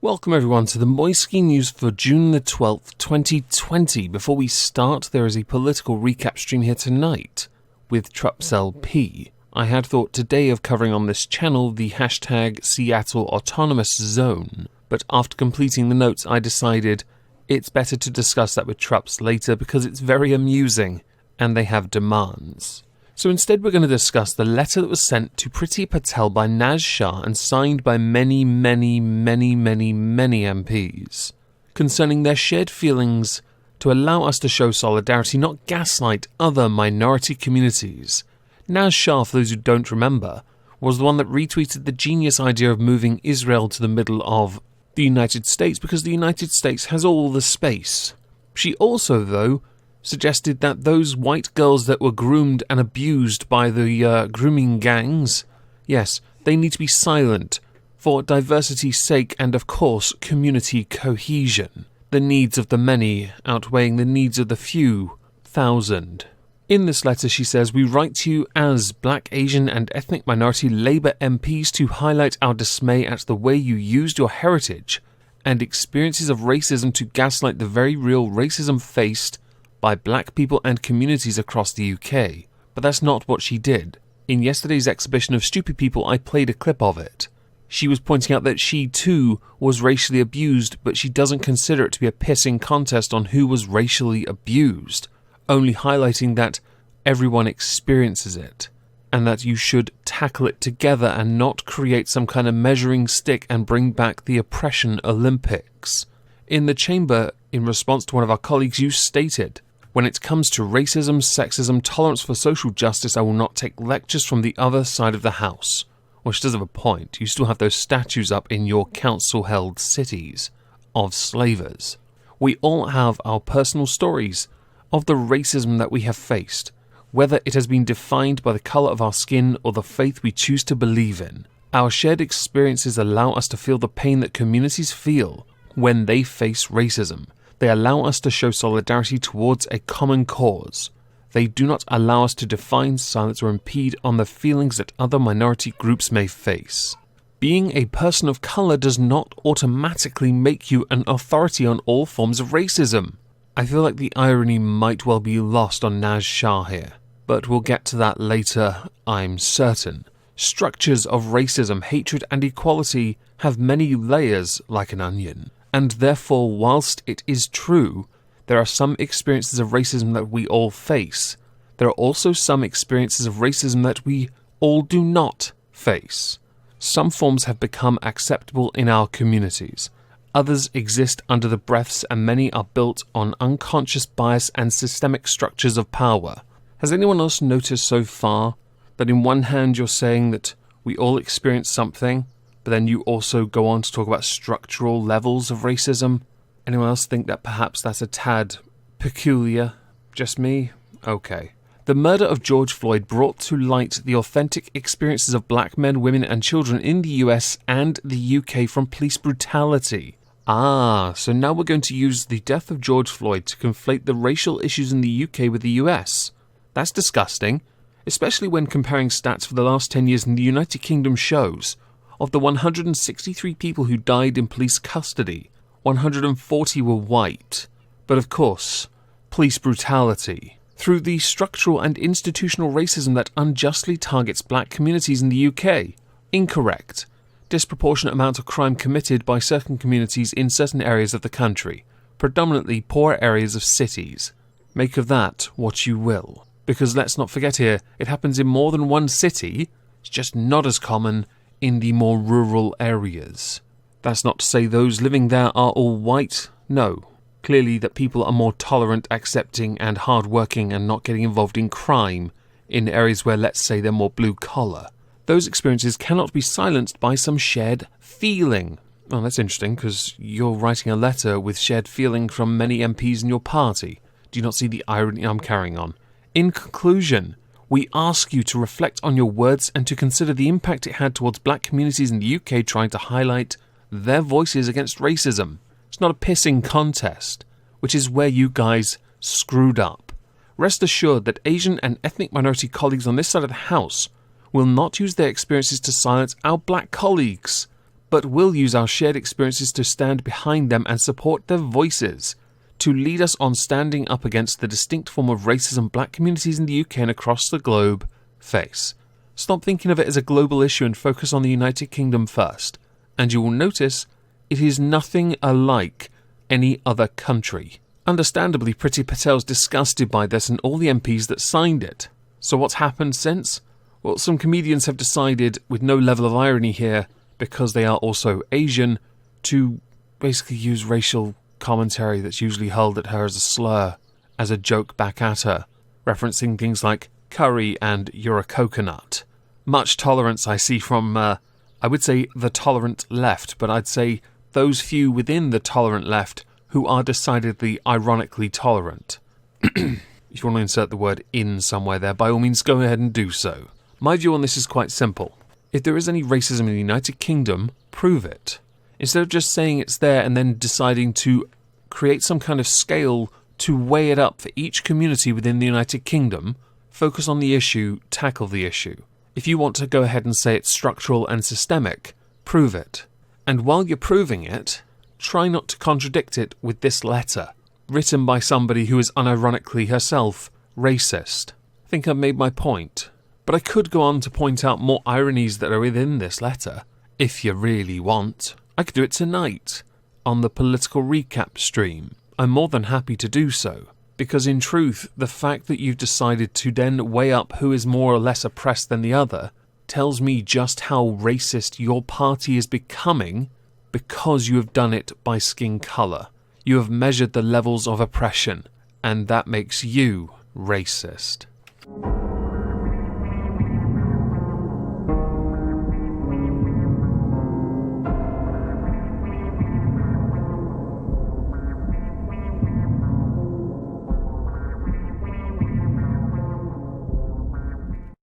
Welcome everyone to the Moisky News for June the 12th, 2020. Before we start, there is a political recap stream here tonight with Trups LP. I had thought today of covering on this channel the hashtag Seattle Autonomous Zone, but after completing the notes I decided it's better to discuss that with Trups later because it's very amusing and they have demands. So instead we're going to discuss the letter that was sent to Priti Patel by Naz Shah and signed by many MPs concerning their shared feelings to allow us to show solidarity, not gaslight other minority communities. Naz Shah, for those who don't remember, was the one that retweeted the genius idea of moving Israel to the middle of the United States because the United States has all the space. She also, though, suggested that those white girls that were groomed and abused by the grooming gangs, yes, they need to be silent for diversity's sake and, of course, community cohesion. The needs of the many outweighing the needs of the few thousand. In this letter, she says, "We write to you as Black, Asian and ethnic minority Labour MPs to highlight our dismay at the way you used your heritage and experiences of racism to gaslight the very real racism faced by black people and communities across the UK. But that's not what she did. In yesterday's exhibition of Stupid People, I played a clip of it. She was pointing out that she too was racially abused, but she doesn't consider it to be a pissing contest on who was racially abused, only highlighting that everyone experiences it, and that you should tackle it together and not create some kind of measuring stick and bring back the oppression Olympics. In the chamber, in response to one of our colleagues, you stated, when it comes to racism, sexism, tolerance for social justice, I will not take lectures from the other side of the house. Well, she does have a point. You still have those statues up in your council-held cities of slavers. We all have our personal stories of the racism that we have faced, whether it has been defined by the colour of our skin or the faith we choose to believe in. Our shared experiences allow us to feel the pain that communities feel when they face racism. They allow us to show solidarity towards a common cause. They do not allow us to define, silence or impede on the feelings that other minority groups may face. Being a person of colour does not automatically make you an authority on all forms of racism." I feel like the irony might well be lost on Naz Shah here, but we'll get to that later, I'm certain. Structures of racism, hatred and equality have many layers like an onion. And therefore, whilst it is true, there are some experiences of racism that we all face, there are also some experiences of racism that we all do not face. Some forms have become acceptable in our communities. Others exist under the breaths, and many are built on unconscious bias and systemic structures of power. Has anyone else noticed so far that in one hand you're saying that we all experience something, but then you also go on to talk about structural levels of racism? Anyone else think that perhaps that's a tad peculiar? Just me? Okay. The murder of George Floyd brought to light the authentic experiences of black men, women and children in the US and the UK from police brutality. So now we're going to use the death of George Floyd to conflate the racial issues in the UK with the US. That's disgusting, especially when comparing stats for the last 10 years in the United Kingdom shows. Of the 163 people who died in police custody, 140 were white. But of course, police brutality. Through the structural and institutional racism that unjustly targets black communities in the UK. Incorrect. Disproportionate amount of crime committed by certain communities in certain areas of the country, predominantly poor areas of cities. Make of that what you will. Because let's not forget here, it happens in more than one city, it's just not as common in the more rural areas. That's not to say those living there are all white, no. Clearly that people are more tolerant, accepting and hard-working and not getting involved in crime in areas where, let's say, they're more blue-collar. Those experiences cannot be silenced by some shared feeling. Oh, that's interesting, because you're writing a letter with shared feeling from many MPs in your party. Do you not see the irony I'm carrying on? In conclusion, we ask you to reflect on your words and to consider the impact it had towards black communities in the UK trying to highlight their voices against racism. It's not a pissing contest. which is where you guys screwed up. Rest assured that Asian and ethnic minority colleagues on this side of the house will not use their experiences to silence our black colleagues, but will use our shared experiences to stand behind them and support their voices, to lead us on standing up against the distinct form of racism black communities in the UK and across the globe face. Stop thinking of it as a global issue and focus on the United Kingdom first, and you will notice it is nothing alike any other country. Understandably, Priti Patel's disgusted by this and all the MPs that signed it. So what's happened since? Well, some comedians have decided, with no level of irony here, because they are also Asian, to basically use racial commentary that's usually hurled at her as a slur, as a joke back at her, referencing things like curry and you're a coconut. Much tolerance I see from, I would say the tolerant left, but I'd say those few within the tolerant left who are decidedly ironically tolerant. If you want to insert the word in somewhere there, by all means go ahead and do so. My view on this is quite simple. If there is any racism in the United Kingdom, prove it. Instead of just saying it's there and then deciding to create some kind of scale to weigh it up for each community within the United Kingdom, focus on the issue, tackle the issue. If you want to go ahead and say it's structural and systemic, prove it. And while you're proving it, try not to contradict it with this letter, written by somebody who is unironically herself racist. I think I've made my point. But I could go on to point out more ironies that are within this letter, if you really want. I could do it tonight, on the political recap stream. I'm more than happy to do so, because in truth, the fact that you've decided to then weigh up who is more or less oppressed than the other tells me just how racist your party is becoming, because you have done it by skin colour. You have measured the levels of oppression, and that makes you racist.